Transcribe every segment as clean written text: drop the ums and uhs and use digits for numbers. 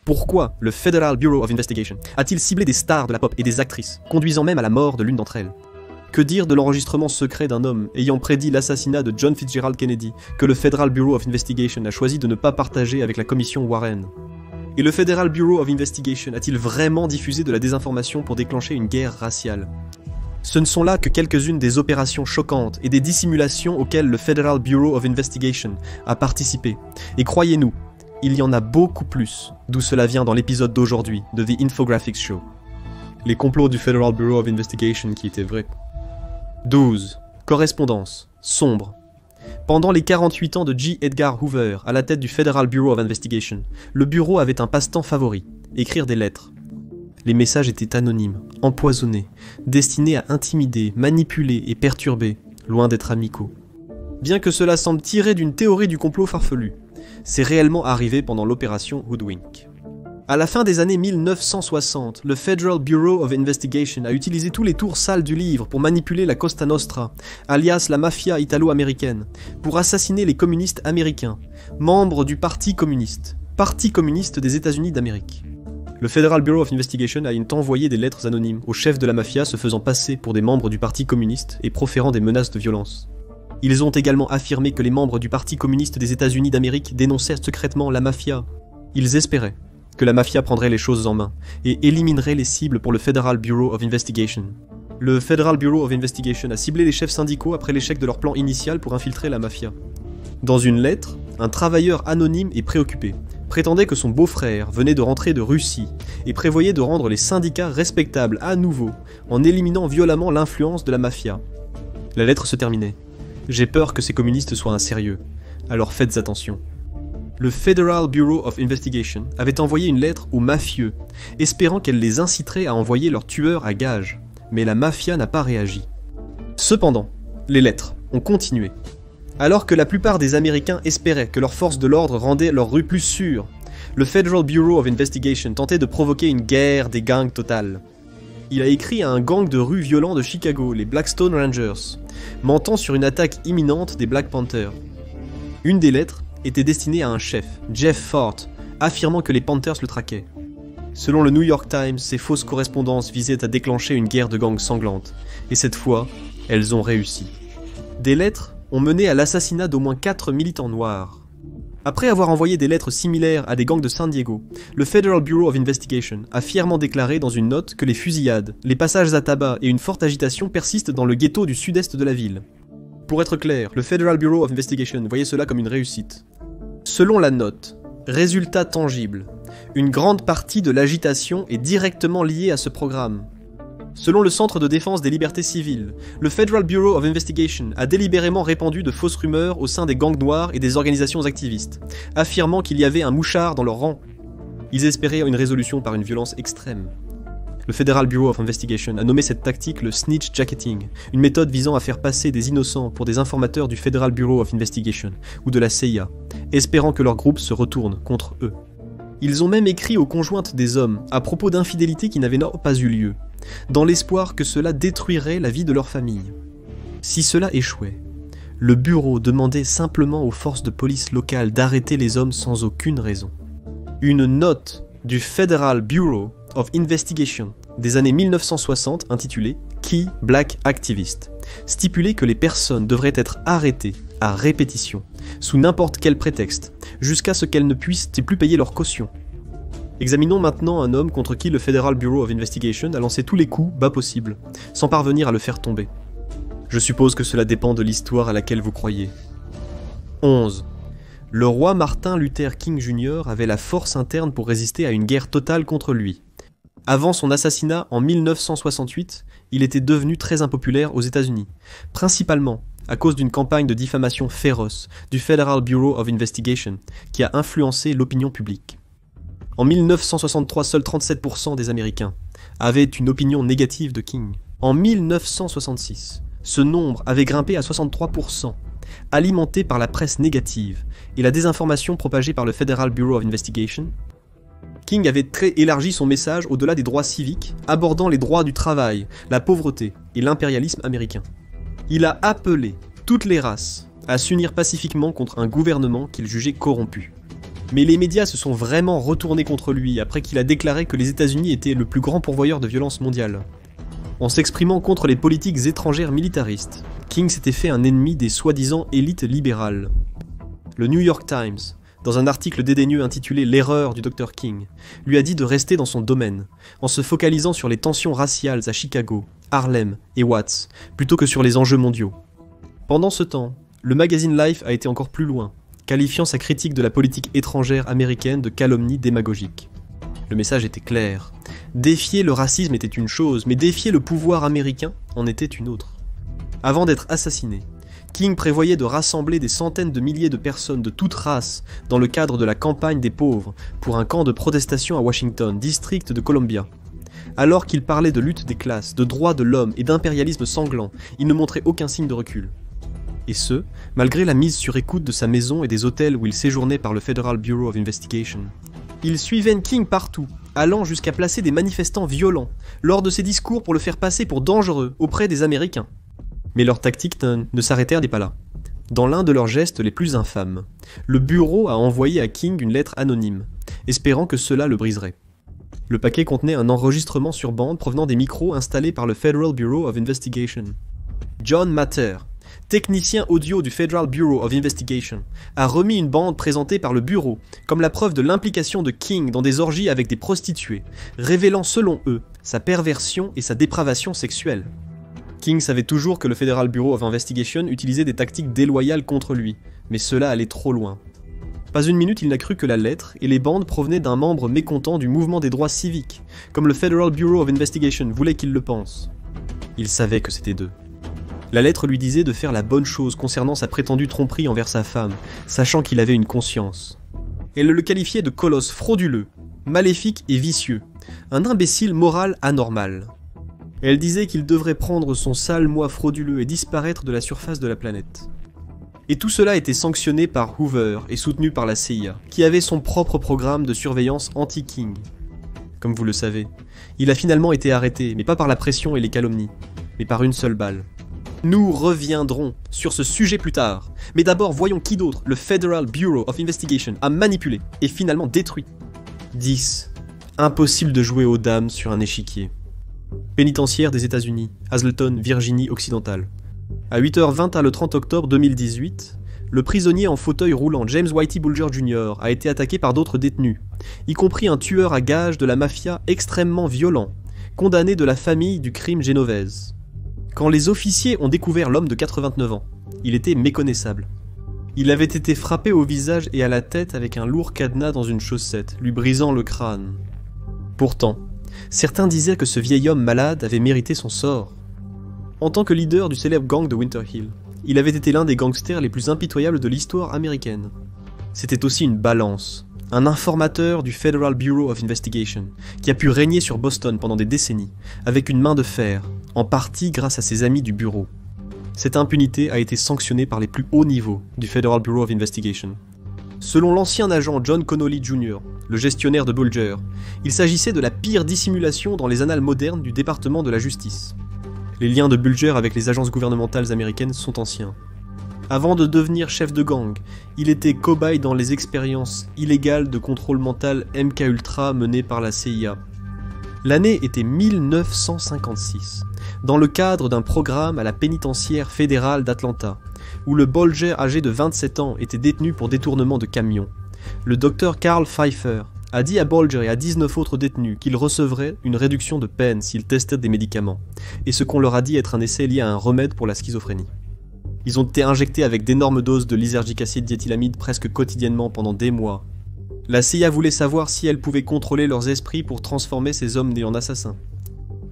Pourquoi le Federal Bureau of Investigation a-t-il ciblé des stars de la pop et des actrices, conduisant même à la mort de l'une d'entre elles? Que dire de l'enregistrement secret d'un homme ayant prédit l'assassinat de John Fitzgerald Kennedy, que le Federal Bureau of Investigation a choisi de ne pas partager avec la commission Warren? Et le Federal Bureau of Investigation a-t-il vraiment diffusé de la désinformation pour déclencher une guerre raciale? Ce ne sont là que quelques-unes des opérations choquantes et des dissimulations auxquelles le Federal Bureau of Investigation a participé. Et croyez-nous, il y en a beaucoup plus, d'où cela vient dans l'épisode d'aujourd'hui de The Infographics Show. Les complots du Federal Bureau of Investigation qui étaient vrais. 12. Correspondance. Sombre. Pendant les 48 ans de J. Edgar Hoover à la tête du Federal Bureau of Investigation, le bureau avait un passe-temps favori, écrire des lettres. Les messages étaient anonymes, empoisonnés, destinés à intimider, manipuler et perturber, loin d'être amicaux. Bien que cela semble tiré d'une théorie du complot farfelu, c'est réellement arrivé pendant l'opération Hoodwink. À la fin des années 1960, le Federal Bureau of Investigation a utilisé tous les tours sales du livre pour manipuler la Cosa Nostra, alias la mafia italo-américaine, pour assassiner les communistes américains, membres du Parti communiste des États-Unis d'Amérique. Le Federal Bureau of Investigation a envoyé des lettres anonymes aux chefs de la mafia se faisant passer pour des membres du Parti communiste et proférant des menaces de violence. Ils ont également affirmé que les membres du Parti communiste des États-Unis d'Amérique dénonçaient secrètement la mafia. Ils espéraient que la mafia prendrait les choses en main et éliminerait les cibles pour le Federal Bureau of Investigation. Le Federal Bureau of Investigation a ciblé les chefs syndicaux après l'échec de leur plan initial pour infiltrer la mafia. Dans une lettre, un travailleur anonyme et préoccupé prétendait que son beau-frère venait de rentrer de Russie et prévoyait de rendre les syndicats respectables à nouveau en éliminant violemment l'influence de la mafia. La lettre se terminait. « J'ai peur que ces communistes soient insérieux, alors faites attention. » Le Federal Bureau of Investigation avait envoyé une lettre aux mafieux, espérant qu'elle les inciterait à envoyer leurs tueurs à gages, mais la mafia n'a pas réagi. Cependant, les lettres ont continué. Alors que la plupart des Américains espéraient que leurs forces de l'ordre rendaient leurs rues plus sûres, le Federal Bureau of Investigation tentait de provoquer une guerre des gangs totale. Il a écrit à un gang de rue violent de Chicago, les Blackstone Rangers, mentant sur une attaque imminente des Black Panthers. Une des lettres était destinée à un chef, Jeff Fort, affirmant que les Panthers le traquaient. Selon le New York Times, ces fausses correspondances visaient à déclencher une guerre de gangs sanglante, et cette fois, elles ont réussi. Des lettres ont mené à l'assassinat d'au moins 4 militants noirs. Après avoir envoyé des lettres similaires à des gangs de San Diego, le Federal Bureau of Investigation a fièrement déclaré dans une note que les fusillades, les passages à tabac et une forte agitation persistent dans le ghetto du sud-est de la ville. Pour être clair, le Federal Bureau of Investigation voyait cela comme une réussite. Selon la note, résultat tangible, une grande partie de l'agitation est directement liée à ce programme. Selon le Centre de défense des libertés civiles, le Federal Bureau of Investigation a délibérément répandu de fausses rumeurs au sein des gangs noirs et des organisations activistes, affirmant qu'il y avait un mouchard dans leur rang. Ils espéraient une résolution par une violence extrême. Le Federal Bureau of Investigation a nommé cette tactique le snitch jacketing, une méthode visant à faire passer des innocents pour des informateurs du Federal Bureau of Investigation ou de la CIA, espérant que leur groupe se retourne contre eux. Ils ont même écrit aux conjointes des hommes à propos d'infidélités qui n'avaient pas eu lieu, dans l'espoir que cela détruirait la vie de leur famille. Si cela échouait, le bureau demandait simplement aux forces de police locales d'arrêter les hommes sans aucune raison. Une note du Federal Bureau of Investigation des années 1960 intitulée « Key Black Activist » stipulait que les personnes devraient être arrêtées à répétition, sous n'importe quel prétexte, jusqu'à ce qu'elles ne puissent plus payer leur caution. Examinons maintenant un homme contre qui le Federal Bureau of Investigation a lancé tous les coups bas possibles, sans parvenir à le faire tomber. Je suppose que cela dépend de l'histoire à laquelle vous croyez. 11. Le roi Martin Luther King Jr. avait la force interne pour résister à une guerre totale contre lui. Avant son assassinat en 1968, il était devenu très impopulaire aux États-Unis, principalement à cause d'une campagne de diffamation féroce du Federal Bureau of Investigation qui a influencé l'opinion publique. En 1963, seuls 37% des Américains avaient une opinion négative de King. En 1966, ce nombre avait grimpé à 63%, alimenté par la presse négative et la désinformation propagée par le Federal Bureau of Investigation. King avait très élargi son message au-delà des droits civiques, abordant les droits du travail, la pauvreté et l'impérialisme américain. Il a appelé toutes les races à s'unir pacifiquement contre un gouvernement qu'il jugeait corrompu. Mais les médias se sont vraiment retournés contre lui après qu'il a déclaré que les États-Unis étaient le plus grand pourvoyeur de violence mondiale. En s'exprimant contre les politiques étrangères militaristes, King s'était fait un ennemi des soi-disant élites libérales. Le New York Times, dans un article dédaigneux intitulé « L'erreur du Dr King », lui a dit de rester dans son domaine, en se focalisant sur les tensions raciales à Chicago, Harlem et Watts, plutôt que sur les enjeux mondiaux. Pendant ce temps, le magazine Life a été encore plus loin, qualifiant sa critique de la politique étrangère américaine de calomnie démagogique. Le message était clair. Défier le racisme était une chose, mais défier le pouvoir américain en était une autre. Avant d'être assassiné, King prévoyait de rassembler des centaines de milliers de personnes de toutes races dans le cadre de la campagne des pauvres pour un camp de protestation à Washington, district de Columbia. Alors qu'il parlait de lutte des classes, de droits de l'homme et d'impérialisme sanglant, il ne montrait aucun signe de recul. Et ce, malgré la mise sur écoute de sa maison et des hôtels où il séjournait par le Federal Bureau of Investigation. Il suivait King partout, allant jusqu'à placer des manifestants violents lors de ses discours pour le faire passer pour dangereux auprès des Américains. Mais leurs tactiques ne s'arrêtèrent pas là. Dans l'un de leurs gestes les plus infâmes, le bureau a envoyé à King une lettre anonyme, espérant que cela le briserait. Le paquet contenait un enregistrement sur bande provenant des micros installés par le Federal Bureau of Investigation. John Matter, technicien audio du Federal Bureau of Investigation, a remis une bande présentée par le bureau comme la preuve de l'implication de King dans des orgies avec des prostituées, révélant selon eux sa perversion et sa dépravation sexuelle. King savait toujours que le Federal Bureau of Investigation utilisait des tactiques déloyales contre lui, mais cela allait trop loin. Pas une minute il n'a cru que la lettre et les bandes provenaient d'un membre mécontent du mouvement des droits civiques, comme le Federal Bureau of Investigation voulait qu'il le pense. Il savait que c'était d'eux. La lettre lui disait de faire la bonne chose concernant sa prétendue tromperie envers sa femme, sachant qu'il avait une conscience. Elle le qualifiait de colosse frauduleux, maléfique et vicieux, un imbécile moral anormal. Elle disait qu'il devrait prendre son sale moi frauduleux et disparaître de la surface de la planète. Et tout cela était sanctionné par Hoover et soutenu par la CIA, qui avait son propre programme de surveillance anti-King. Comme vous le savez, il a finalement été arrêté, mais pas par la pression et les calomnies, mais par une seule balle. Nous reviendrons sur ce sujet plus tard, mais d'abord voyons qui d'autre le Federal Bureau of Investigation a manipulé et finalement détruit. 10. Impossible de jouer aux dames sur un échiquier. Pénitentiaire des États-Unis, Hazleton, Virginie occidentale. À 8h20 le 30 octobre 2018, le prisonnier en fauteuil roulant James Whitey Bulger Jr. a été attaqué par d'autres détenus, y compris un tueur à gages de la mafia extrêmement violent, condamné de la famille du crime Genovese. Quand les officiers ont découvert l'homme de 89 ans, il était méconnaissable. Il avait été frappé au visage et à la tête avec un lourd cadenas dans une chaussette, lui brisant le crâne. Pourtant, certains disaient que ce vieil homme malade avait mérité son sort. En tant que leader du célèbre gang de Winter Hill, il avait été l'un des gangsters les plus impitoyables de l'histoire américaine. C'était aussi une balance, un informateur du Federal Bureau of Investigation, qui a pu régner sur Boston pendant des décennies, avec une main de fer, en partie grâce à ses amis du bureau. Cette impunité a été sanctionnée par les plus hauts niveaux du Federal Bureau of Investigation. Selon l'ancien agent John Connolly Jr., le gestionnaire de Bulger, il s'agissait de la pire dissimulation dans les annales modernes du département de la justice. Les liens de Bulger avec les agences gouvernementales américaines sont anciens. Avant de devenir chef de gang, il était cobaye dans les expériences illégales de contrôle mental MKUltra menées par la CIA. L'année était 1956, dans le cadre d'un programme à la pénitentiaire fédérale d'Atlanta, où le Bulger âgé de 27 ans était détenu pour détournement de camions. Le docteur Carl Pfeiffer a dit à Bulger et à 19 autres détenus qu'ils recevraient une réduction de peine s'ils testaient des médicaments, et ce qu'on leur a dit être un essai lié à un remède pour la schizophrénie. Ils ont été injectés avec d'énormes doses de lysergique acide diéthylamide presque quotidiennement pendant des mois. La CIA voulait savoir si elle pouvait contrôler leurs esprits pour transformer ces hommes en assassins.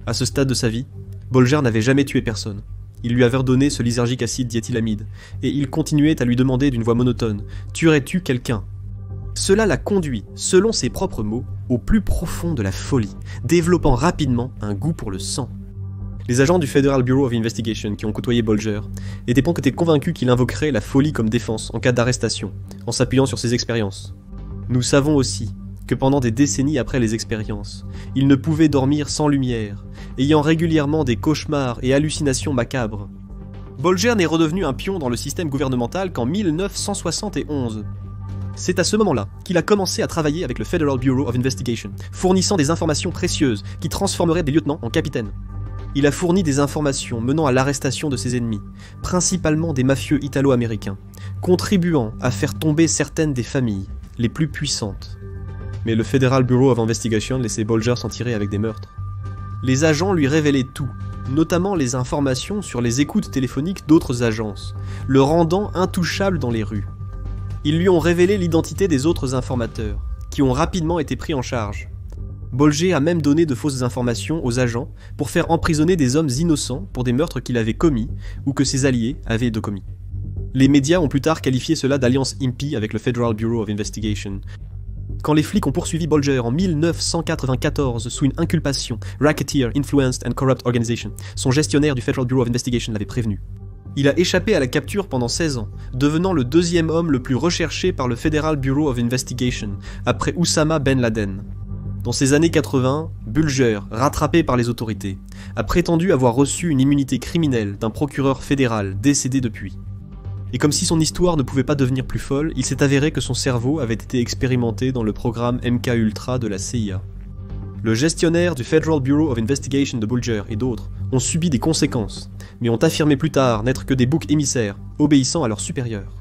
À ce stade de sa vie, Bulger n'avait jamais tué personne. Il lui avait ordonné ce lysergique acide diéthylamide, et il continuait à lui demander d'une voix monotone « Tuerais-tu quelqu'un ?» Cela l'a conduit, selon ses propres mots, au plus profond de la folie, développant rapidement un goût pour le sang. Les agents du Federal Bureau of Investigation qui ont côtoyé Bulger étaient convaincus qu'il invoquerait la folie comme défense en cas d'arrestation, en s'appuyant sur ses expériences. Nous savons aussi que pendant des décennies après les expériences, il ne pouvait dormir sans lumière, ayant régulièrement des cauchemars et hallucinations macabres. Bulger n'est redevenu un pion dans le système gouvernemental qu'en 1971. C'est à ce moment-là qu'il a commencé à travailler avec le Federal Bureau of Investigation, fournissant des informations précieuses qui transformeraient des lieutenants en capitaines. Il a fourni des informations menant à l'arrestation de ses ennemis, principalement des mafieux italo-américains, contribuant à faire tomber certaines des familles les plus puissantes. Mais le Federal Bureau of Investigation laissait Bulger s'en tirer avec des meurtres. Les agents lui révélaient tout, notamment les informations sur les écoutes téléphoniques d'autres agences, le rendant intouchable dans les rues. Ils lui ont révélé l'identité des autres informateurs, qui ont rapidement été pris en charge. Bulger a même donné de fausses informations aux agents pour faire emprisonner des hommes innocents pour des meurtres qu'il avait commis ou que ses alliés avaient commis. Les médias ont plus tard qualifié cela d'alliance impie avec le Federal Bureau of Investigation. Quand les flics ont poursuivi Bulger en 1994 sous une inculpation Racketeer, Influenced and Corrupt Organization, son gestionnaire du Federal Bureau of Investigation l'avait prévenu. Il a échappé à la capture pendant 16 ans, devenant le deuxième homme le plus recherché par le Federal Bureau of Investigation, après Oussama Ben Laden. Dans ces années 80, Bulger, rattrapé par les autorités, a prétendu avoir reçu une immunité criminelle d'un procureur fédéral décédé depuis. Et comme si son histoire ne pouvait pas devenir plus folle, il s'est avéré que son cerveau avait été expérimenté dans le programme MK-Ultra de la CIA. Le gestionnaire du Federal Bureau of Investigation de Bulger et d'autres ont subi des conséquences, mais ont affirmé plus tard n'être que des boucs émissaires, obéissant à leurs supérieurs.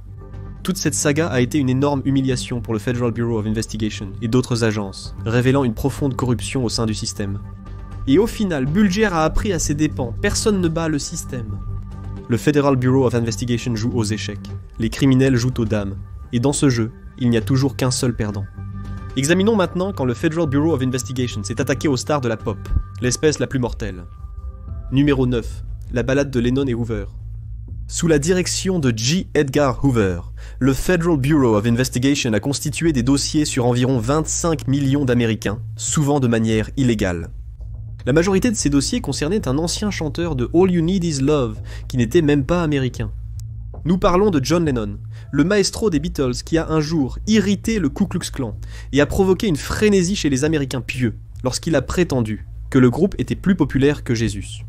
Toute cette saga a été une énorme humiliation pour le Federal Bureau of Investigation et d'autres agences, révélant une profonde corruption au sein du système. Et au final, Bulger a appris à ses dépens, personne ne bat le système. Le Federal Bureau of Investigation joue aux échecs, les criminels jouent aux dames, et dans ce jeu, il n'y a toujours qu'un seul perdant. Examinons maintenant quand le Federal Bureau of Investigation s'est attaqué aux stars de la pop, l'espèce la plus mortelle. Numéro 9, la balade de Lennon et Hoover. Sous la direction de J. Edgar Hoover, le Federal Bureau of Investigation a constitué des dossiers sur environ 25 millions d'Américains, souvent de manière illégale. La majorité de ces dossiers concernaient un ancien chanteur de All You Need Is Love, qui n'était même pas américain. Nous parlons de John Lennon, le maestro des Beatles qui a un jour irrité le Ku Klux Klan et a provoqué une frénésie chez les Américains pieux lorsqu'il a prétendu que le groupe était plus populaire que Jésus.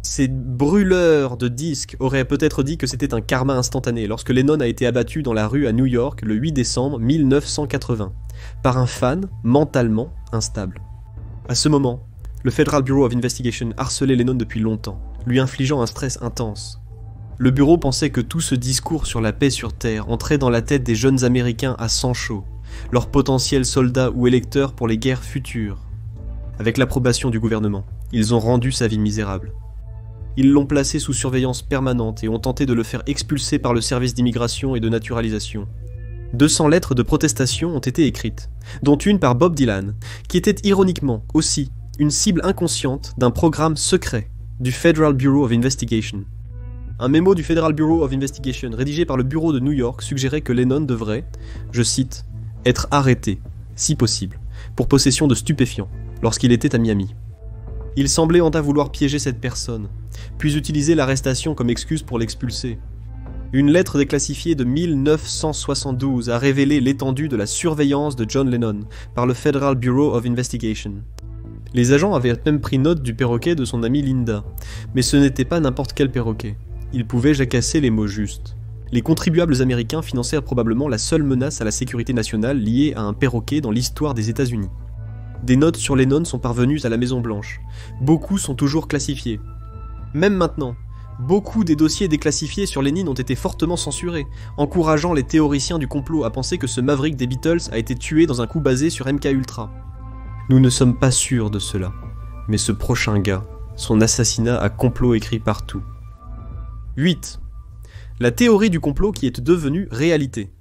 Ces brûleurs de disques auraient peut-être dit que c'était un karma instantané lorsque Lennon a été abattu dans la rue à New York le 8 décembre 1980 par un fan mentalement instable. À ce moment, le Federal Bureau of Investigation harcelait Lennon depuis longtemps, lui infligeant un stress intense. Le bureau pensait que tout ce discours sur la paix sur Terre entrait dans la tête des jeunes Américains à sang chaud, leurs potentiels soldats ou électeurs pour les guerres futures. Avec l'approbation du gouvernement, ils ont rendu sa vie misérable. Ils l'ont placé sous surveillance permanente et ont tenté de le faire expulser par le service d'immigration et de naturalisation. 200 lettres de protestation ont été écrites, dont une par Bob Dylan, qui était ironiquement aussi une cible inconsciente d'un programme secret du Federal Bureau of Investigation. Un mémo du Federal Bureau of Investigation rédigé par le bureau de New York suggérait que Lennon devrait, je cite, « être arrêté, si possible, pour possession de stupéfiants, lorsqu'il était à Miami ». Il semblait en vouloir piéger cette personne, puis utiliser l'arrestation comme excuse pour l'expulser. Une lettre déclassifiée de 1972 a révélé l'étendue de la surveillance de John Lennon par le Federal Bureau of Investigation. Les agents avaient même pris note du perroquet de son amie Linda, mais ce n'était pas n'importe quel perroquet. Il pouvait jacasser les mots justes. Les contribuables américains financèrent probablement la seule menace à la sécurité nationale liée à un perroquet dans l'histoire des États-Unis. Des notes sur Lennon sont parvenues à la Maison-Blanche. Beaucoup sont toujours classifiés. Même maintenant, beaucoup des dossiers déclassifiés sur Lénine ont été fortement censurés, encourageant les théoriciens du complot à penser que ce maverick des Beatles a été tué dans un coup basé sur MK-Ultra. Nous ne sommes pas sûrs de cela, mais ce prochain gars, son assassinat a complot écrit partout. 8. La théorie du complot qui est devenue réalité.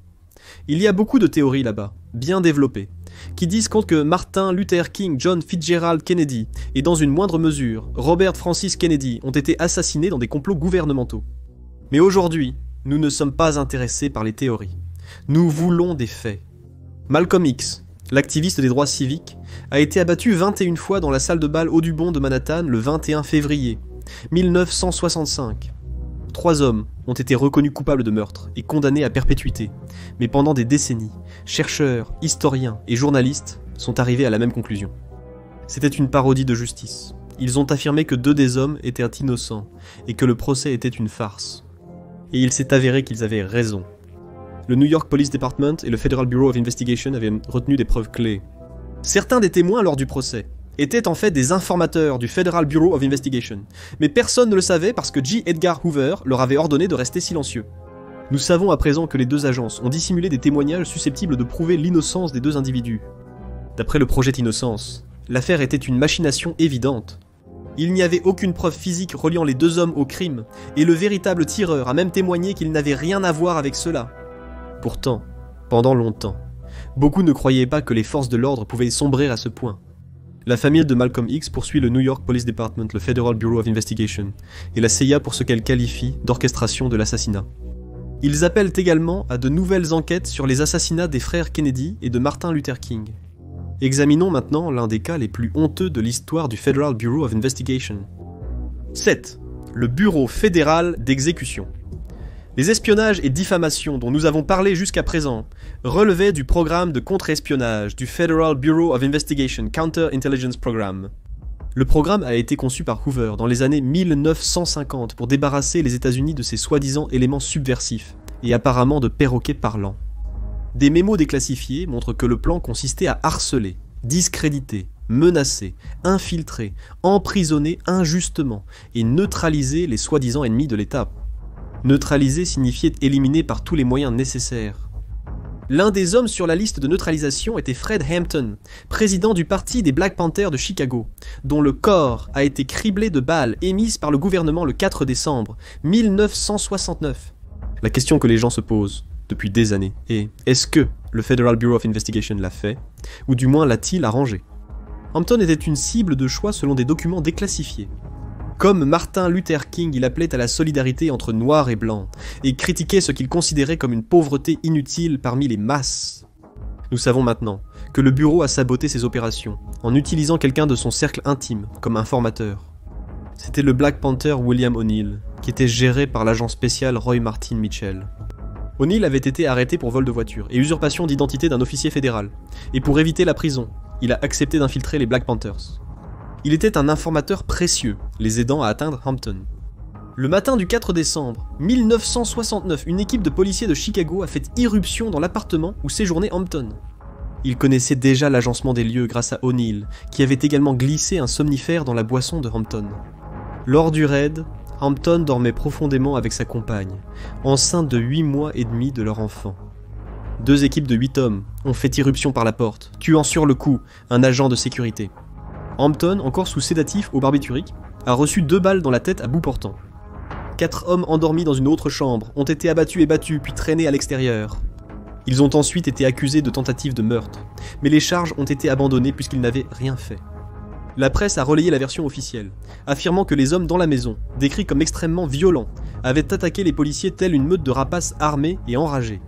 Il y a beaucoup de théories là-bas, bien développées, qui disent que Martin Luther King, John Fitzgerald Kennedy et dans une moindre mesure Robert Francis Kennedy ont été assassinés dans des complots gouvernementaux. Mais aujourd'hui, nous ne sommes pas intéressés par les théories. Nous voulons des faits. Malcolm X, l'activiste des droits civiques, a été abattu 21 fois dans la salle de bal Audubon de Manhattan le 21 février 1965. 3 hommes ont été reconnus coupables de meurtre et condamnés à perpétuité, mais pendant des décennies, chercheurs, historiens et journalistes sont arrivés à la même conclusion. C'était une parodie de justice. Ils ont affirmé que 2 des hommes étaient innocents et que le procès était une farce. Et il s'est avéré qu'ils avaient raison. Le New York Police Department et le Federal Bureau of Investigation avaient retenu des preuves clés. Certains des témoins lors du procès étaient en fait des informateurs du Federal Bureau of Investigation, mais personne ne le savait parce que J. Edgar Hoover leur avait ordonné de rester silencieux. Nous savons à présent que les deux agences ont dissimulé des témoignages susceptibles de prouver l'innocence des deux individus. D'après le projet Innocence, l'affaire était une machination évidente. Il n'y avait aucune preuve physique reliant les deux hommes au crime, et le véritable tireur a même témoigné qu'il n'avait rien à voir avec cela. Pourtant, pendant longtemps, beaucoup ne croyaient pas que les forces de l'ordre pouvaient sombrer à ce point. La famille de Malcolm X poursuit le New York Police Department, le Federal Bureau of Investigation, et la CIA pour ce qu'elle qualifie d'orchestration de l'assassinat. Ils appellent également à de nouvelles enquêtes sur les assassinats des frères Kennedy et de Martin Luther King. Examinons maintenant l'un des cas les plus honteux de l'histoire du Federal Bureau of Investigation. 7. Le Bureau fédéral d'exécution. Les espionnages et diffamations dont nous avons parlé jusqu'à présent relevaient du programme de contre-espionnage du Federal Bureau of Investigation Counter-Intelligence Program. Le programme a été conçu par Hoover dans les années 1950 pour débarrasser les États-Unis de ces soi-disant éléments subversifs et apparemment de perroquets parlants. Des mémos déclassifiés montrent que le plan consistait à harceler, discréditer, menacer, infiltrer, emprisonner injustement et neutraliser les soi-disant ennemis de l'État. Neutraliser signifiait éliminer par tous les moyens nécessaires. L'un des hommes sur la liste de neutralisation était Fred Hampton, président du parti des Black Panthers de Chicago, dont le corps a été criblé de balles émises par le gouvernement le 4 décembre 1969. La question que les gens se posent depuis des années est: est-ce que le Federal Bureau of Investigation l'a fait, ou du moins l'a-t-il arrangé? Hampton était une cible de choix selon des documents déclassifiés. Comme Martin Luther King, il appelait à la solidarité entre noirs et blancs, et critiquait ce qu'il considérait comme une pauvreté inutile parmi les masses. Nous savons maintenant que le bureau a saboté ses opérations, en utilisant quelqu'un de son cercle intime comme informateur. C'était le Black Panther William O'Neill, qui était géré par l'agent spécial Roy Martin Mitchell. O'Neill avait été arrêté pour vol de voiture et usurpation d'identité d'un officier fédéral, et pour éviter la prison, il a accepté d'infiltrer les Black Panthers. Il était un informateur précieux, les aidant à atteindre Hampton. Le matin du 4 décembre 1969, une équipe de policiers de Chicago a fait irruption dans l'appartement où séjournait Hampton. Ils connaissaient déjà l'agencement des lieux grâce à O'Neill, qui avait également glissé un somnifère dans la boisson de Hampton. Lors du raid, Hampton dormait profondément avec sa compagne, enceinte de 8 mois et demi de leur enfant. Deux équipes de 8 hommes ont fait irruption par la porte, tuant sur le coup un agent de sécurité. Hampton, encore sous sédatif au barbiturique, a reçu 2 balles dans la tête à bout portant. 4 hommes endormis dans une autre chambre ont été abattus et battus puis traînés à l'extérieur. Ils ont ensuite été accusés de tentative de meurtre, mais les charges ont été abandonnées puisqu'ils n'avaient rien fait. La presse a relayé la version officielle, affirmant que les hommes dans la maison, décrits comme extrêmement violents, avaient attaqué les policiers tels une meute de rapaces armés et enragés.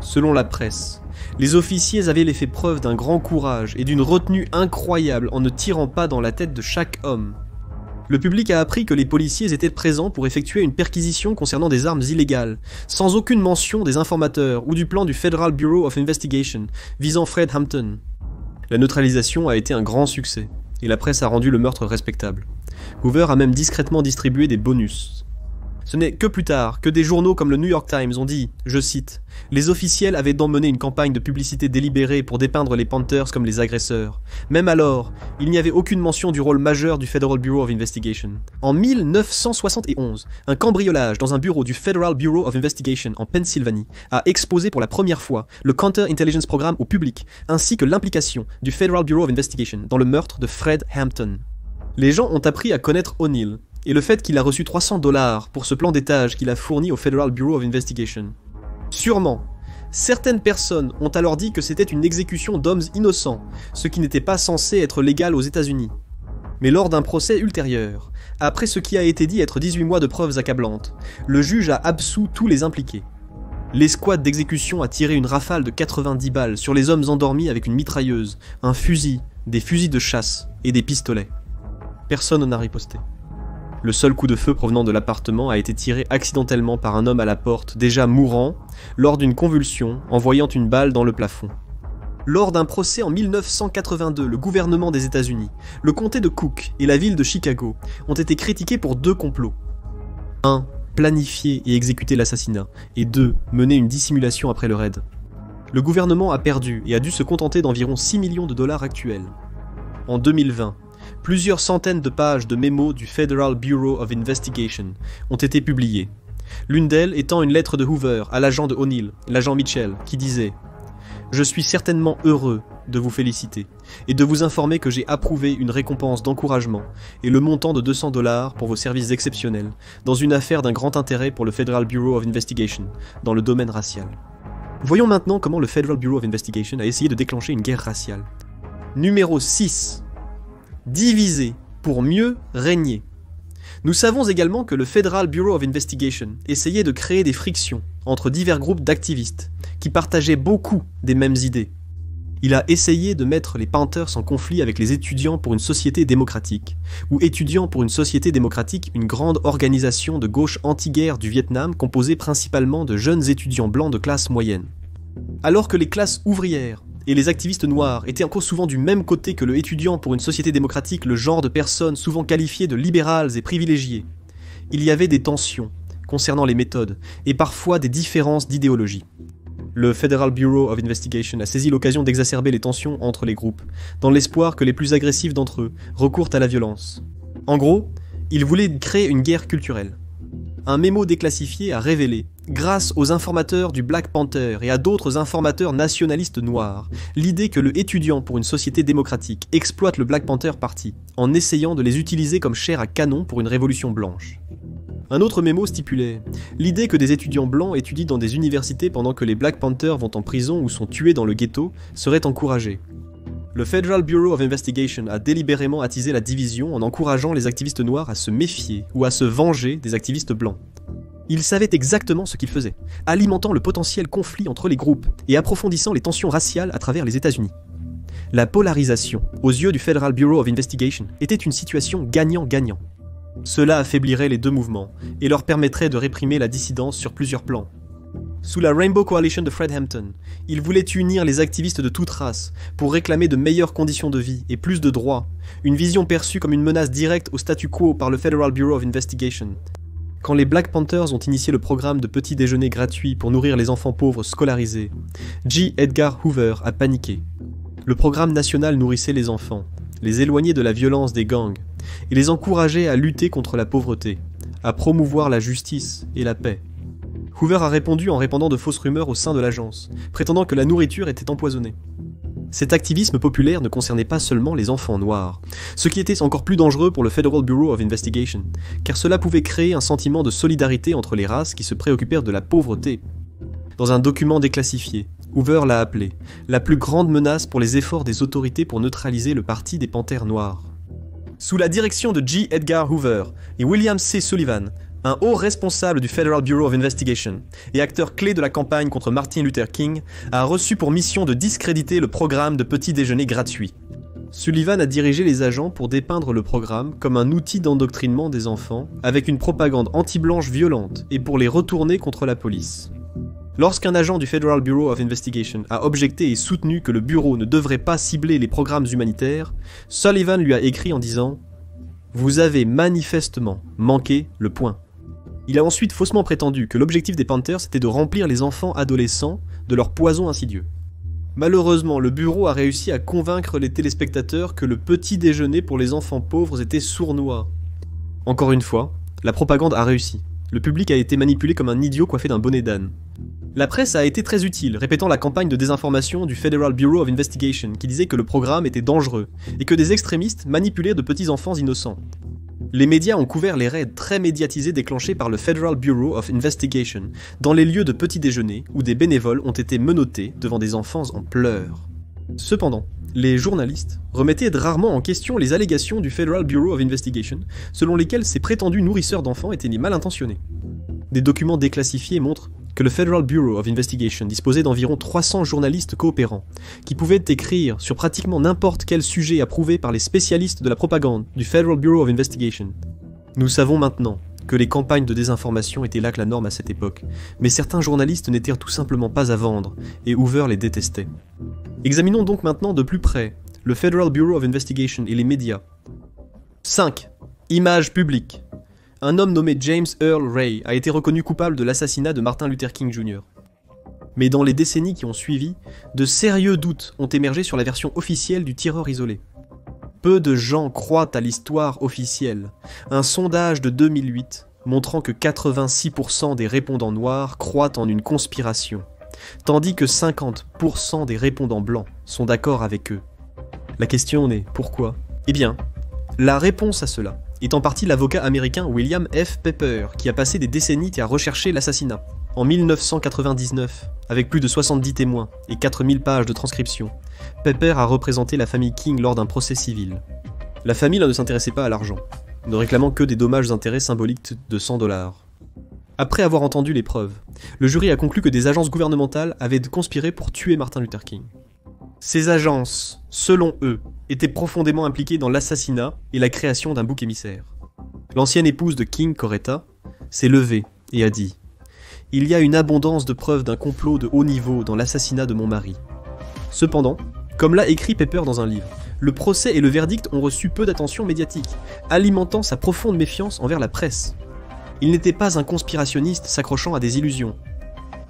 Selon la presse, les officiers avaient fait preuve d'un grand courage et d'une retenue incroyable en ne tirant pas dans la tête de chaque homme. Le public a appris que les policiers étaient présents pour effectuer une perquisition concernant des armes illégales, sans aucune mention des informateurs ou du plan du Federal Bureau of Investigation visant Fred Hampton. La neutralisation a été un grand succès, et la presse a rendu le meurtre respectable. Hoover a même discrètement distribué des bonus. Ce n'est que plus tard que des journaux comme le New York Times ont dit, je cite, « Les officiels avaient donc mené une campagne de publicité délibérée pour dépeindre les Panthers comme les agresseurs. Même alors, il n'y avait aucune mention du rôle majeur du Federal Bureau of Investigation. En 1971, un cambriolage dans un bureau du Federal Bureau of Investigation en Pennsylvanie a exposé pour la première fois le Counter-Intelligence Program au public, ainsi que l'implication du Federal Bureau of Investigation dans le meurtre de Fred Hampton. Les gens ont appris à connaître O'Neill, et le fait qu'il a reçu $300 pour ce plan d'étage qu'il a fourni au Federal Bureau of Investigation. Sûrement, certaines personnes ont alors dit que c'était une exécution d'hommes innocents, ce qui n'était pas censé être légal aux États-Unis. Mais lors d'un procès ultérieur, après ce qui a été dit être 18 mois de preuves accablantes, le juge a absous tous les impliqués. L'escouade d'exécution a tiré une rafale de 90 balles sur les hommes endormis avec une mitrailleuse, un fusil, des fusils de chasse et des pistolets. Personne n'a riposté. Le seul coup de feu provenant de l'appartement a été tiré accidentellement par un homme à la porte, déjà mourant, lors d'une convulsion, en voyant une balle dans le plafond. Lors d'un procès en 1982, le gouvernement des États-Unis, le comté de Cook et la ville de Chicago ont été critiqués pour 2 complots. 1. planifier et exécuter l'assassinat, et 2. Mener une dissimulation après le raid. Le gouvernement a perdu et a dû se contenter d'environ 6 millions de dollars actuels. En 2020, plusieurs centaines de pages de mémos du Federal Bureau of Investigation ont été publiées. L'une d'elles étant une lettre de Hoover à l'agent de O'Neill, l'agent Mitchell, qui disait « Je suis certainement heureux de vous féliciter et de vous informer que j'ai approuvé une récompense d'encouragement et le montant de 200 $ pour vos services exceptionnels dans une affaire d'un grand intérêt pour le Federal Bureau of Investigation dans le domaine racial. » Voyons maintenant comment le Federal Bureau of Investigation a essayé de déclencher une guerre raciale. Numéro 6. Diviser pour mieux régner. Nous savons également que le Federal Bureau of Investigation essayait de créer des frictions entre divers groupes d'activistes qui partageaient beaucoup des mêmes idées. Il a essayé de mettre les Panthers en conflit avec les étudiants pour une société démocratique, ou étudiants pour une société démocratique, une grande organisation de gauche anti-guerre du Vietnam composée principalement de jeunes étudiants blancs de classe moyenne. Alors que les classes ouvrières et les activistes noirs étaient encore souvent du même côté que le étudiant pour une société démocratique, le genre de personnes souvent qualifiées de libérales et privilégiées, il y avait des tensions concernant les méthodes et parfois des différences d'idéologie. Le Federal Bureau of Investigation a saisi l'occasion d'exacerber les tensions entre les groupes, dans l'espoir que les plus agressifs d'entre eux recourent à la violence. En gros, il voulait créer une guerre culturelle. Un mémo déclassifié a révélé, grâce aux informateurs du Black Panther et à d'autres informateurs nationalistes noirs, l'idée que le étudiant pour une société démocratique exploite le Black Panther Party en essayant de les utiliser comme chair à canon pour une révolution blanche. Un autre mémo stipulait l'idée que des étudiants blancs étudient dans des universités pendant que les Black Panthers vont en prison ou sont tués dans le ghetto serait encouragée. Le Federal Bureau of Investigation a délibérément attisé la division en encourageant les activistes noirs à se méfier ou à se venger des activistes blancs. Ils savaient exactement ce qu'ils faisaient, alimentant le potentiel conflit entre les groupes et approfondissant les tensions raciales à travers les États-Unis. La polarisation, aux yeux du Federal Bureau of Investigation, était une situation gagnant-gagnant. Cela affaiblirait les deux mouvements et leur permettrait de réprimer la dissidence sur plusieurs plans. Sous la Rainbow Coalition de Fred Hampton, ils voulaient unir les activistes de toute race pour réclamer de meilleures conditions de vie et plus de droits, une vision perçue comme une menace directe au statu quo par le Federal Bureau of Investigation. Quand les Black Panthers ont initié le programme de petit déjeuner gratuit pour nourrir les enfants pauvres scolarisés, J. Edgar Hoover a paniqué. Le programme national nourrissait les enfants, les éloignait de la violence des gangs, et les encourageait à lutter contre la pauvreté, à promouvoir la justice et la paix. Hoover a répondu en répandant de fausses rumeurs au sein de l'agence, prétendant que la nourriture était empoisonnée. Cet activisme populaire ne concernait pas seulement les enfants noirs, ce qui était encore plus dangereux pour le Federal Bureau of Investigation, car cela pouvait créer un sentiment de solidarité entre les races qui se préoccupèrent de la pauvreté. Dans un document déclassifié, Hoover l'a appelé « la plus grande menace pour les efforts des autorités pour neutraliser le parti des Panthères noirs ». Sous la direction de J. Edgar Hoover et William C. Sullivan, un haut responsable du Federal Bureau of Investigation et acteur clé de la campagne contre Martin Luther King, a reçu pour mission de discréditer le programme de petit déjeuner gratuit. Sullivan a dirigé les agents pour dépeindre le programme comme un outil d'endoctrinement des enfants avec une propagande anti-blanche violente et pour les retourner contre la police. Lorsqu'un agent du Federal Bureau of Investigation a objecté et soutenu que le bureau ne devrait pas cibler les programmes humanitaires, Sullivan lui a écrit en disant « Vous avez manifestement manqué le point ». Il a ensuite faussement prétendu que l'objectif des Panthers était de remplir les enfants adolescents de leur poison insidieux. Malheureusement, le bureau a réussi à convaincre les téléspectateurs que le petit déjeuner pour les enfants pauvres était sournois. Encore une fois, la propagande a réussi. Le public a été manipulé comme un idiot coiffé d'un bonnet d'âne. La presse a été très utile, répétant la campagne de désinformation du Federal Bureau of Investigation qui disait que le programme était dangereux et que des extrémistes manipulaient de petits enfants innocents. Les médias ont couvert les raids très médiatisés déclenchés par le Federal Bureau of Investigation dans les lieux de petits déjeuners où des bénévoles ont été menottés devant des enfants en pleurs. Cependant, les journalistes remettaient rarement en question les allégations du Federal Bureau of Investigation selon lesquelles ces prétendus nourrisseurs d'enfants étaient mal intentionnés. Des documents déclassifiés montrent que le Federal Bureau of Investigation disposait d'environ 300 journalistes coopérants, qui pouvaient écrire sur pratiquement n'importe quel sujet approuvé par les spécialistes de la propagande du Federal Bureau of Investigation. Nous savons maintenant que les campagnes de désinformation étaient là que la norme à cette époque, mais certains journalistes n'étaient tout simplement pas à vendre, et Hoover les détestait. Examinons donc maintenant de plus près le Federal Bureau of Investigation et les médias. 5. Image publique. un homme nommé James Earl Ray a été reconnu coupable de l'assassinat de Martin Luther King Jr. Mais dans les décennies qui ont suivi, de sérieux doutes ont émergé sur la version officielle du tireur isolé. Peu de gens croient à l'histoire officielle. Un sondage de 2008 montrant que 86% des répondants noirs croient en une conspiration, tandis que 50% des répondants blancs sont d'accord avec eux. La question est pourquoi ? Eh bien, la réponse à cela est en partie l'avocat américain William F. Pepper, qui a passé des décennies à rechercher l'assassinat. En 1999, avec plus de 70 témoins et 4000 pages de transcription, Pepper a représenté la famille King lors d'un procès civil. La famille ne s'intéressait pas à l'argent, ne réclamant que des dommages-intérêts symboliques de $100. Après avoir entendu les preuves, le jury a conclu que des agences gouvernementales avaient conspiré pour tuer Martin Luther King. Ces agences, selon eux, étaient profondément impliquées dans l'assassinat et la création d'un bouc émissaire. L'ancienne épouse de King, Coretta, s'est levée et a dit « Il y a une abondance de preuves d'un complot de haut niveau dans l'assassinat de mon mari. » Cependant, comme l'a écrit Pepper dans un livre, le procès et le verdict ont reçu peu d'attention médiatique, alimentant sa profonde méfiance envers la presse. Il n'était pas un conspirationniste s'accrochant à des illusions.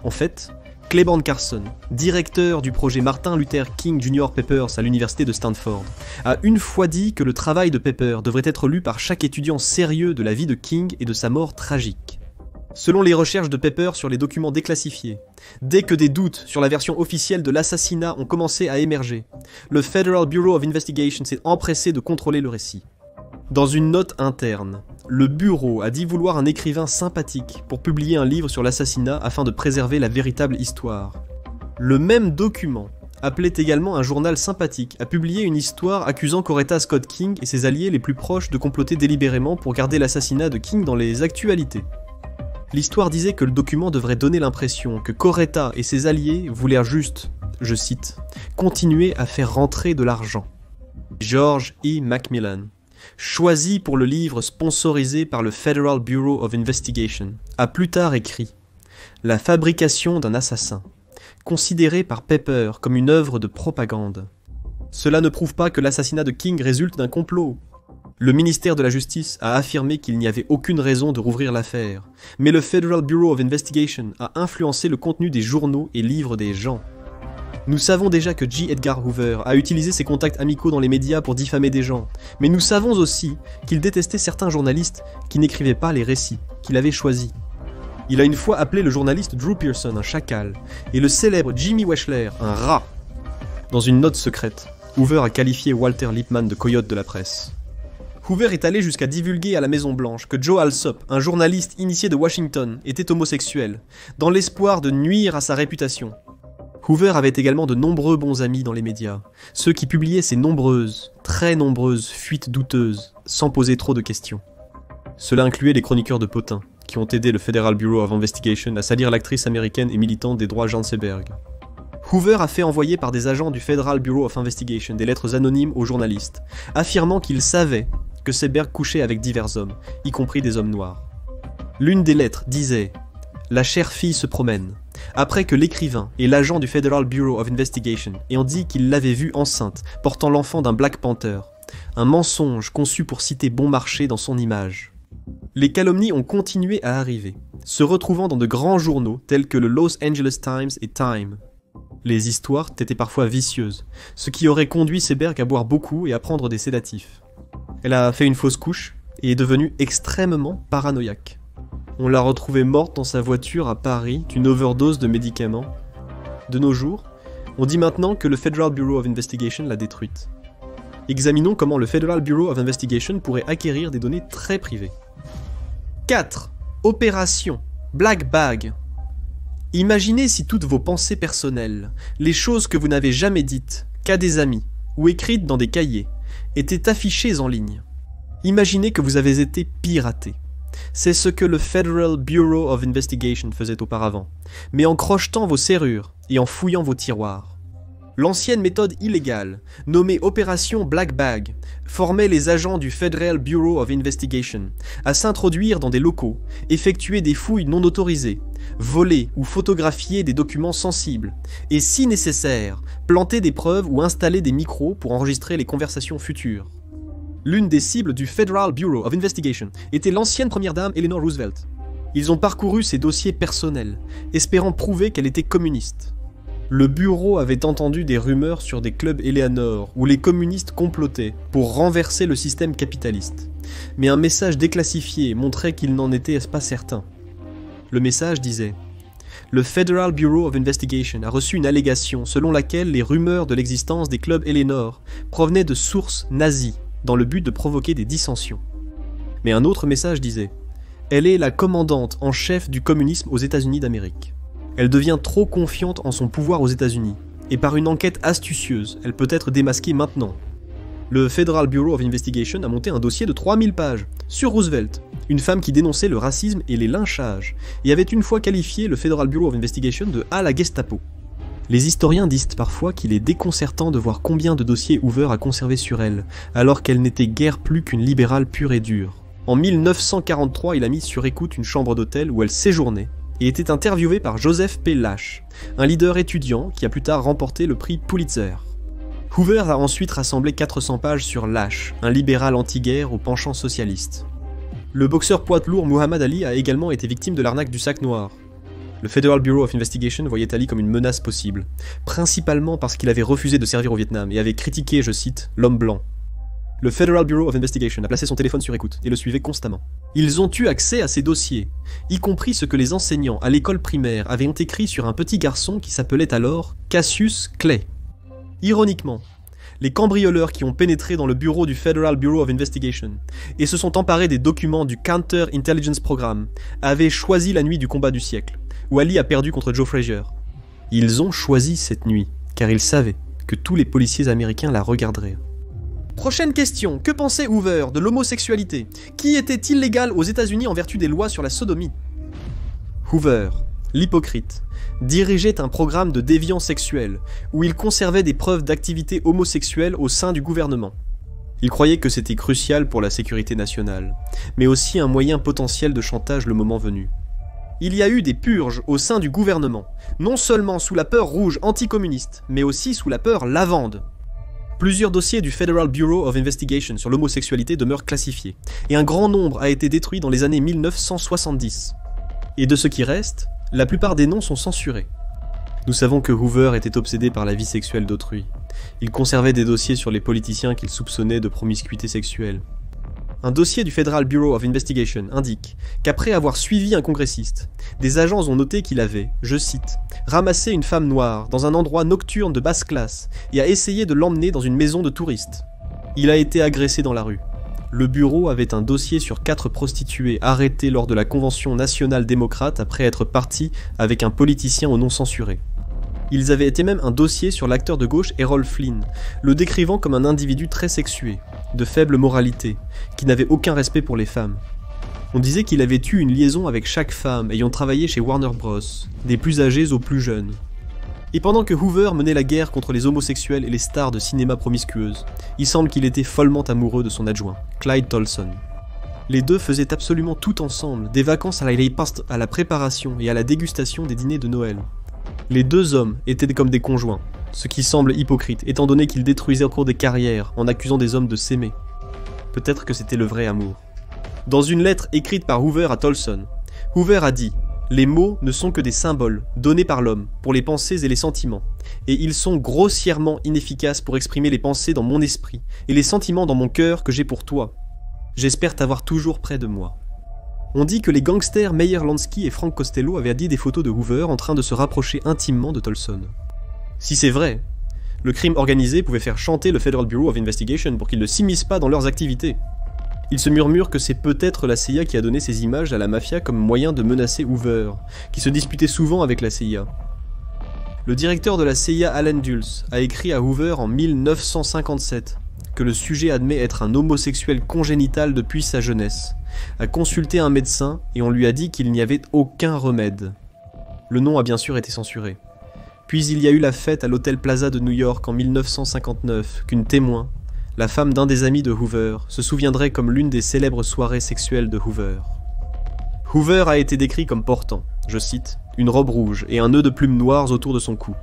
En fait, Cleburne Carson, directeur du projet Martin Luther King Jr. Papers à l'université de Stanford, a une fois dit que le travail de Pepper devrait être lu par chaque étudiant sérieux de la vie de King et de sa mort tragique. Selon les recherches de Pepper sur les documents déclassifiés, dès que des doutes sur la version officielle de l'assassinat ont commencé à émerger, le Federal Bureau of Investigation s'est empressé de contrôler le récit. Dans une note interne, le bureau a dit vouloir un écrivain sympathique pour publier un livre sur l'assassinat afin de préserver la véritable histoire. Le même document appelait également un journal sympathique à publier une histoire accusant Coretta Scott King et ses alliés les plus proches de comploter délibérément pour garder l'assassinat de King dans les actualités. L'histoire disait que le document devrait donner l'impression que Coretta et ses alliés voulaient juste, je cite, « continuer à faire rentrer de l'argent ». George E. Macmillan, choisi pour le livre sponsorisé par le Federal Bureau of Investigation, a plus tard écrit « La fabrication d'un assassin, considéré par Pepper comme une œuvre de propagande. Cela ne prouve pas que l'assassinat de King résulte d'un complot. Le ministère de la Justice a affirmé qu'il n'y avait aucune raison de rouvrir l'affaire, mais le Federal Bureau of Investigation a influencé le contenu des journaux et livres des gens. Nous savons déjà que J. Edgar Hoover a utilisé ses contacts amicaux dans les médias pour diffamer des gens, mais nous savons aussi qu'il détestait certains journalistes qui n'écrivaient pas les récits qu'il avait choisis. Il a une fois appelé le journaliste Drew Pearson un chacal, et le célèbre Jimmy Wechsler un rat. Dans une note secrète, Hoover a qualifié Walter Lippmann de coyote de la presse. Hoover est allé jusqu'à divulguer à la Maison-Blanche que Joe Alsop, un journaliste initié de Washington, était homosexuel, dans l'espoir de nuire à sa réputation. Hoover avait également de nombreux bons amis dans les médias, ceux qui publiaient ces nombreuses, très nombreuses fuites douteuses, sans poser trop de questions. Cela incluait les chroniqueurs de potins, qui ont aidé le Federal Bureau of Investigation à salir l'actrice américaine et militante des droits Jean Seberg. Hoover a fait envoyer par des agents du Federal Bureau of Investigation des lettres anonymes aux journalistes, affirmant qu'il savait que Seberg couchait avec divers hommes, y compris des hommes noirs. L'une des lettres disait « La chère fille se promène », après que l'écrivain et l'agent du Federal Bureau of Investigation ayant dit qu'il l'avait vue enceinte, portant l'enfant d'un Black Panther, un mensonge conçu pour citer bon marché dans son image. Les calomnies ont continué à arriver, se retrouvant dans de grands journaux tels que le Los Angeles Times et Time. Les histoires étaient parfois vicieuses, ce qui aurait conduit Seberg à boire beaucoup et à prendre des sédatifs. Elle a fait une fausse couche et est devenue extrêmement paranoïaque. On l'a retrouvée morte dans sa voiture à Paris d'une overdose de médicaments. De nos jours, on dit maintenant que le Federal Bureau of Investigation l'a détruite. Examinons comment le Federal Bureau of Investigation pourrait acquérir des données très privées. 4. Opération Black Bag. Imaginez si toutes vos pensées personnelles, les choses que vous n'avez jamais dites, qu'à des amis, ou écrites dans des cahiers, étaient affichées en ligne. Imaginez que vous avez été piraté. C'est ce que le Federal Bureau of Investigation faisait auparavant, mais en crochetant vos serrures et en fouillant vos tiroirs. L'ancienne méthode illégale, nommée Opération Black Bag, formait les agents du Federal Bureau of Investigation à s'introduire dans des locaux, effectuer des fouilles non autorisées, voler ou photographier des documents sensibles, et si nécessaire, planter des preuves ou installer des micros pour enregistrer les conversations futures. L'une des cibles du Federal Bureau of Investigation était l'ancienne première dame Eleanor Roosevelt. Ils ont parcouru ses dossiers personnels, espérant prouver qu'elle était communiste. Le bureau avait entendu des rumeurs sur des clubs Eleanor où les communistes complotaient pour renverser le système capitaliste. Mais un message déclassifié montrait qu'il n'en était pas certain. Le message disait « Le Federal Bureau of Investigation a reçu une allégation selon laquelle les rumeurs de l'existence des clubs Eleanor provenaient de sources nazies dans le but de provoquer des dissensions. » Mais un autre message disait « Elle est la commandante en chef du communisme aux États-Unis d'Amérique. Elle devient trop confiante en son pouvoir aux États-Unis, et par une enquête astucieuse, elle peut être démasquée maintenant. » Le Federal Bureau of Investigation a monté un dossier de 3000 pages sur Roosevelt, une femme qui dénonçait le racisme et les lynchages, et avait une fois qualifié le Federal Bureau of Investigation de « à la Gestapo ». Les historiens disent parfois qu'il est déconcertant de voir combien de dossiers Hoover a conservé sur elle, alors qu'elle n'était guère plus qu'une libérale pure et dure. En 1943, il a mis sur écoute une chambre d'hôtel où elle séjournait, et était interviewée par Joseph P. Lash, un leader étudiant qui a plus tard remporté le prix Pulitzer. Hoover a ensuite rassemblé 400 pages sur Lash, un libéral anti-guerre au penchant socialiste. Le boxeur poids lourd Muhammad Ali a également été victime de l'arnaque du sac noir. Le Federal Bureau of Investigation voyait Ali comme une menace possible, principalement parce qu'il avait refusé de servir au Vietnam et avait critiqué, je cite, l'homme blanc. Le Federal Bureau of Investigation a placé son téléphone sur écoute et le suivait constamment. Ils ont eu accès à ses dossiers, y compris ce que les enseignants à l'école primaire avaient écrit sur un petit garçon qui s'appelait alors Cassius Clay. Ironiquement, les cambrioleurs qui ont pénétré dans le bureau du Federal Bureau of Investigation et se sont emparés des documents du Counter-Intelligence Program avaient choisi la nuit du combat du siècle, où Ali a perdu contre Joe Frazier. Ils ont choisi cette nuit, car ils savaient que tous les policiers américains la regarderaient. Prochaine question, que pensait Hoover de l'homosexualité, qui était illégale aux États-Unis en vertu des lois sur la sodomie? Hoover, l'hypocrite, dirigeait un programme de déviance sexuelle, où il conservait des preuves d'activité homosexuelle au sein du gouvernement. Il croyait que c'était crucial pour la sécurité nationale, mais aussi un moyen potentiel de chantage le moment venu. Il y a eu des purges au sein du gouvernement, non seulement sous la peur rouge anticommuniste, mais aussi sous la peur lavande. Plusieurs dossiers du Federal Bureau of Investigation sur l'homosexualité demeurent classifiés, et un grand nombre a été détruit dans les années 1970. Et de ce qui reste, la plupart des noms sont censurés. Nous savons que Hoover était obsédé par la vie sexuelle d'autrui. Il conservait des dossiers sur les politiciens qu'il soupçonnait de promiscuité sexuelle. Un dossier du Federal Bureau of Investigation indique qu'après avoir suivi un congressiste, des agents ont noté qu'il avait, je cite, ramassé une femme noire dans un endroit nocturne de basse classe et a essayé de l'emmener dans une maison de touristes. Il a été agressé dans la rue. Le bureau avait un dossier sur 4 prostituées arrêtées lors de la Convention nationale démocrate après être partis avec un politicien au nom censuré. Ils avaient été même un dossier sur l'acteur de gauche Errol Flynn, le décrivant comme un individu très sexué, de faible moralité, qui n'avait aucun respect pour les femmes. On disait qu'il avait eu une liaison avec chaque femme ayant travaillé chez Warner Bros, des plus âgés aux plus jeunes. Et pendant que Hoover menait la guerre contre les homosexuels et les stars de cinéma promiscueuses, il semble qu'il était follement amoureux de son adjoint, Clyde Tolson. Les deux faisaient absolument tout ensemble, des vacances à la préparation et à la dégustation des dîners de Noël. Les deux hommes étaient comme des conjoints, ce qui semble hypocrite étant donné qu'ils détruisaient au cours des carrières en accusant des hommes de s'aimer. Peut-être que c'était le vrai amour. Dans une lettre écrite par Hoover à Tolson, Hoover a dit « Les mots ne sont que des symboles donnés par l'homme pour les pensées et les sentiments, et ils sont grossièrement inefficaces pour exprimer les pensées dans mon esprit et les sentiments dans mon cœur que j'ai pour toi. J'espère t'avoir toujours près de moi. » On dit que les gangsters Meyer Lansky et Frank Costello avaient dit des photos de Hoover en train de se rapprocher intimement de Tolson. Si c'est vrai, le crime organisé pouvait faire chanter le Federal Bureau of Investigation pour qu'ils ne s'immiscent pas dans leurs activités. Il se murmure que c'est peut-être la CIA qui a donné ces images à la mafia comme moyen de menacer Hoover, qui se disputait souvent avec la CIA. Le directeur de la CIA, Allen Dulles, a écrit à Hoover en 1957 que le sujet admet être un homosexuel congénital depuis sa jeunesse, a consulté un médecin et on lui a dit qu'il n'y avait aucun remède. Le nom a bien sûr été censuré. Puis il y a eu la fête à l'Hôtel Plaza de New York en 1959 qu'une témoin, la femme d'un des amis de Hoover, se souviendrait comme l'une des célèbres soirées sexuelles de Hoover. Hoover a été décrit comme portant, je cite, une robe rouge et un nœud de plumes noires autour de son cou.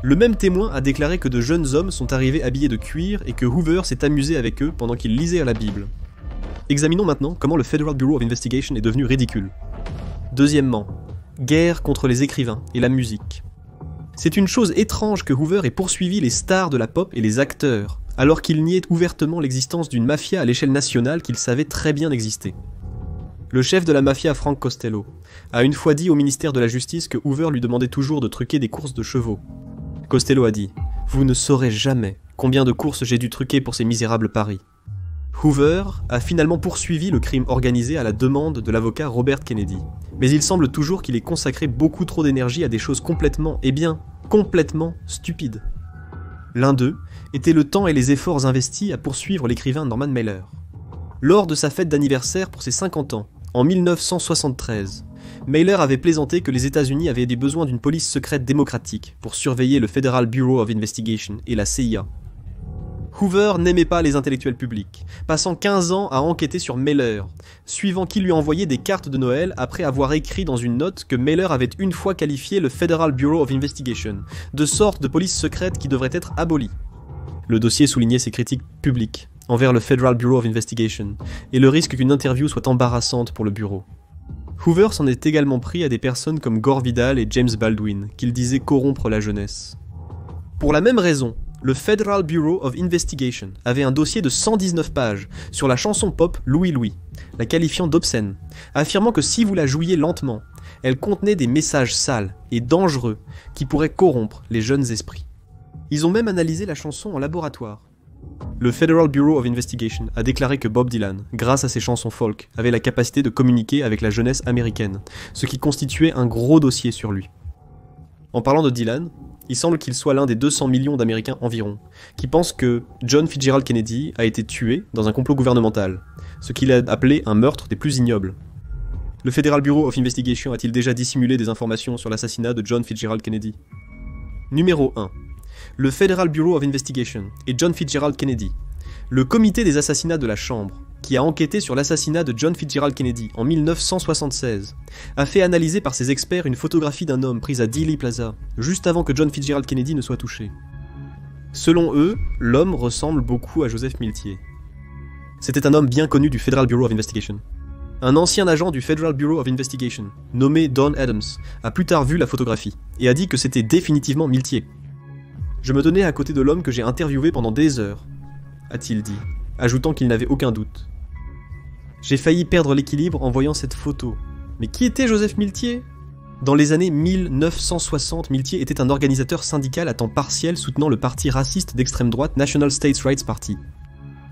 Le même témoin a déclaré que de jeunes hommes sont arrivés habillés de cuir et que Hoover s'est amusé avec eux pendant qu'ils lisaient à la Bible. Examinons maintenant comment le Federal Bureau of Investigation est devenu ridicule. Deuxièmement, guerre contre les écrivains et la musique. C'est une chose étrange que Hoover ait poursuivi les stars de la pop et les acteurs, alors qu'il niait ouvertement l'existence d'une mafia à l'échelle nationale qu'il savait très bien exister. Le chef de la mafia, Frank Costello, a une fois dit au ministère de la Justice que Hoover lui demandait toujours de truquer des courses de chevaux. Costello a dit « Vous ne saurez jamais combien de courses j'ai dû truquer pour ces misérables paris ». Hoover a finalement poursuivi le crime organisé à la demande de l'avocat Robert Kennedy. Mais il semble toujours qu'il ait consacré beaucoup trop d'énergie à des choses complètement stupides. L'un d'eux était le temps et les efforts investis à poursuivre l'écrivain Norman Mailer. Lors de sa fête d'anniversaire pour ses 50 ans, en 1973, Mailer avait plaisanté que les États-Unis avaient des besoins d'une police secrète démocratique pour surveiller le Federal Bureau of Investigation et la CIA. Hoover n'aimait pas les intellectuels publics, passant 15 ans à enquêter sur Mailer, suivant qui lui envoyait des cartes de Noël après avoir écrit dans une note que Mailer avait une fois qualifié le Federal Bureau of Investigation de sorte de police secrète qui devrait être abolie. Le dossier soulignait ses critiques publiques envers le Federal Bureau of Investigation et le risque qu'une interview soit embarrassante pour le bureau. Hoover s'en est également pris à des personnes comme Gore Vidal et James Baldwin, qu'il disait corrompre la jeunesse. Pour la même raison, le Federal Bureau of Investigation avait un dossier de 119 pages sur la chanson pop Louie Louie, la qualifiant d'obscène, affirmant que si vous la jouiez lentement, elle contenait des messages sales et dangereux qui pourraient corrompre les jeunes esprits. Ils ont même analysé la chanson en laboratoire. Le Federal Bureau of Investigation a déclaré que Bob Dylan, grâce à ses chansons folk, avait la capacité de communiquer avec la jeunesse américaine, ce qui constituait un gros dossier sur lui. En parlant de Dylan, il semble qu'il soit l'un des 200 millions d'Américains environ, qui pensent que John Fitzgerald Kennedy a été tué dans un complot gouvernemental, ce qu'il a appelé un meurtre des plus ignobles. Le Federal Bureau of Investigation a-t-il déjà dissimulé des informations sur l'assassinat de John Fitzgerald Kennedy ? Numéro 1. Le Federal Bureau of Investigation et John Fitzgerald Kennedy. Le comité des assassinats de la Chambre, qui a enquêté sur l'assassinat de John Fitzgerald Kennedy en 1976, a fait analyser par ses experts une photographie d'un homme prise à Dealey Plaza, juste avant que John Fitzgerald Kennedy ne soit touché. Selon eux, l'homme ressemble beaucoup à Joseph Miltier. C'était un homme bien connu du Federal Bureau of Investigation. Un ancien agent du Federal Bureau of Investigation, nommé Don Adams, a plus tard vu la photographie, et a dit que c'était définitivement Miltier. Je me tenais à côté de l'homme que j'ai interviewé pendant des heures, a-t-il dit, ajoutant qu'il n'avait aucun doute. J'ai failli perdre l'équilibre en voyant cette photo. Mais qui était Joseph Miltier ? Dans les années 1960, Miltier était un organisateur syndical à temps partiel soutenant le parti raciste d'extrême droite National States Rights Party.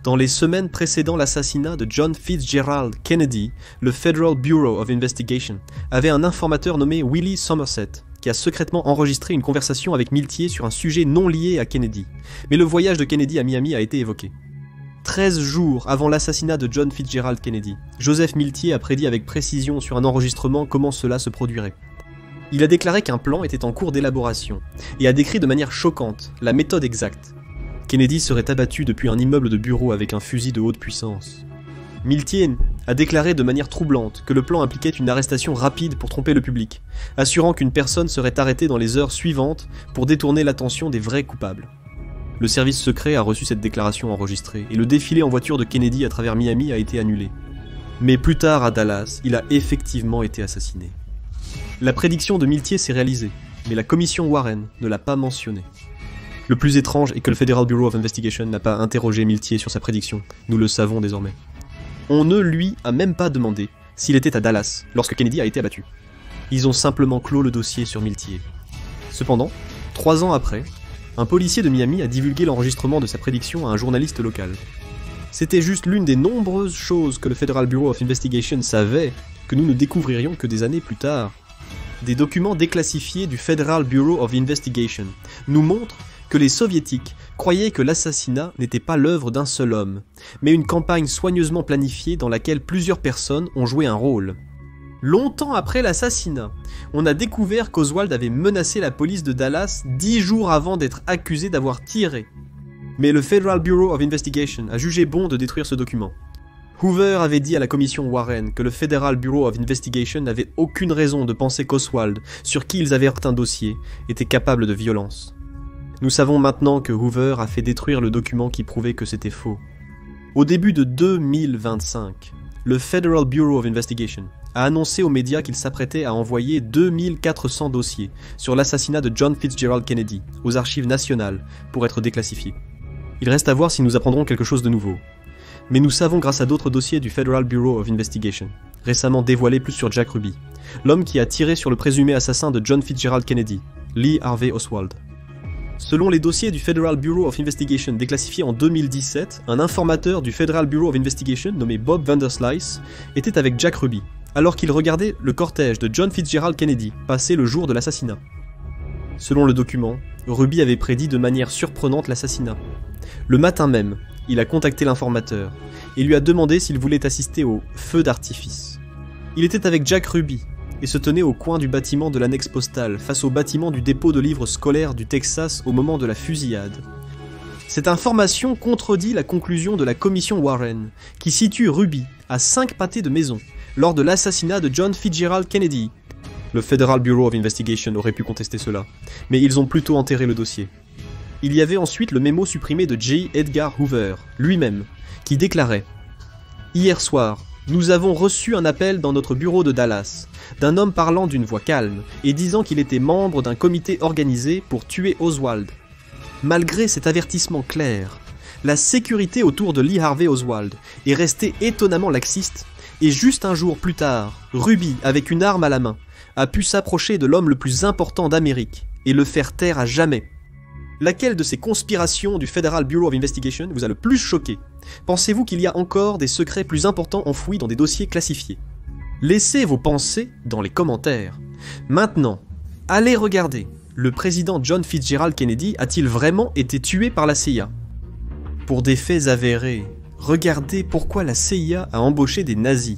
Dans les semaines précédant l'assassinat de John Fitzgerald Kennedy, le Federal Bureau of Investigation avait un informateur nommé Willie Somerset, qui a secrètement enregistré une conversation avec Miltier sur un sujet non lié à Kennedy. Mais le voyage de Kennedy à Miami a été évoqué. 13 jours avant l'assassinat de John Fitzgerald Kennedy, Joseph Miltier a prédit avec précision sur un enregistrement comment cela se produirait. Il a déclaré qu'un plan était en cours d'élaboration, et a décrit de manière choquante la méthode exacte. Kennedy serait abattu depuis un immeuble de bureau avec un fusil de haute puissance. Miltier a déclaré de manière troublante que le plan impliquait une arrestation rapide pour tromper le public, assurant qu'une personne serait arrêtée dans les heures suivantes pour détourner l'attention des vrais coupables. Le service secret a reçu cette déclaration enregistrée, et le défilé en voiture de Kennedy à travers Miami a été annulé. Mais plus tard à Dallas, il a effectivement été assassiné. La prédiction de Miltier s'est réalisée, mais la commission Warren ne l'a pas mentionné. Le plus étrange est que le Federal Bureau of Investigation n'a pas interrogé Miltier sur sa prédiction, nous le savons désormais. On ne lui a même pas demandé s'il était à Dallas lorsque Kennedy a été abattu. Ils ont simplement clos le dossier sur Miltier. Cependant, 3 ans après, un policier de Miami a divulgué l'enregistrement de sa prédiction à un journaliste local. C'était juste l'une des nombreuses choses que le Federal Bureau of Investigation savait que nous ne découvririons que des années plus tard. Des documents déclassifiés du Federal Bureau of Investigation nous montrent que les soviétiques croyaient que l'assassinat n'était pas l'œuvre d'un seul homme, mais une campagne soigneusement planifiée dans laquelle plusieurs personnes ont joué un rôle. Longtemps après l'assassinat, on a découvert qu'Oswald avait menacé la police de Dallas 10 jours avant d'être accusé d'avoir tiré. Mais le Federal Bureau of Investigation a jugé bon de détruire ce document. Hoover avait dit à la commission Warren que le Federal Bureau of Investigation n'avait aucune raison de penser qu'Oswald, sur qui ils avaient un dossier, était capable de violence. Nous savons maintenant que Hoover a fait détruire le document qui prouvait que c'était faux. Au début de 2025, le Federal Bureau of Investigation a annoncé aux médias qu'il s'apprêtait à envoyer 2400 dossiers sur l'assassinat de John Fitzgerald Kennedy aux archives nationales pour être déclassifiés. Il reste à voir si nous apprendrons quelque chose de nouveau. Mais nous savons grâce à d'autres dossiers du Federal Bureau of Investigation, récemment dévoilés plus sur Jack Ruby, l'homme qui a tiré sur le présumé assassin de John Fitzgerald Kennedy, Lee Harvey Oswald. Selon les dossiers du Federal Bureau of Investigation déclassifiés en 2017, un informateur du Federal Bureau of Investigation nommé Bob Vanderslice était avec Jack Ruby, alors qu'il regardait le cortège de John Fitzgerald Kennedy passer le jour de l'assassinat. Selon le document, Ruby avait prédit de manière surprenante l'assassinat. Le matin même, il a contacté l'informateur et lui a demandé s'il voulait assister au feu d'artifice. Il était avec Jack Ruby et se tenait au coin du bâtiment de l'annexe postale, face au bâtiment du dépôt de livres scolaires du Texas au moment de la fusillade. Cette information contredit la conclusion de la commission Warren, qui situe Ruby à 5 pâtés de maison lors de l'assassinat de John Fitzgerald Kennedy. Le Federal Bureau of Investigation aurait pu contester cela, mais ils ont plutôt enterré le dossier. Il y avait ensuite le mémo supprimé de J. Edgar Hoover, lui-même, qui déclarait « Hier soir, nous avons reçu un appel dans notre bureau de Dallas, d'un homme parlant d'une voix calme et disant qu'il était membre d'un comité organisé pour tuer Oswald. Malgré cet avertissement clair, la sécurité autour de Lee Harvey Oswald est restée étonnamment laxiste, et juste un jour plus tard, Ruby, avec une arme à la main, a pu s'approcher de l'homme le plus important d'Amérique et le faire taire à jamais. Laquelle de ces conspirations du Federal Bureau of Investigation vous a le plus choqué? Pensez-vous qu'il y a encore des secrets plus importants enfouis dans des dossiers classifiés? Laissez vos pensées dans les commentaires. Maintenant, allez regarder. Le président John Fitzgerald Kennedy a-t-il vraiment été tué par la CIA? Pour des faits avérés, regardez pourquoi la CIA a embauché des nazis.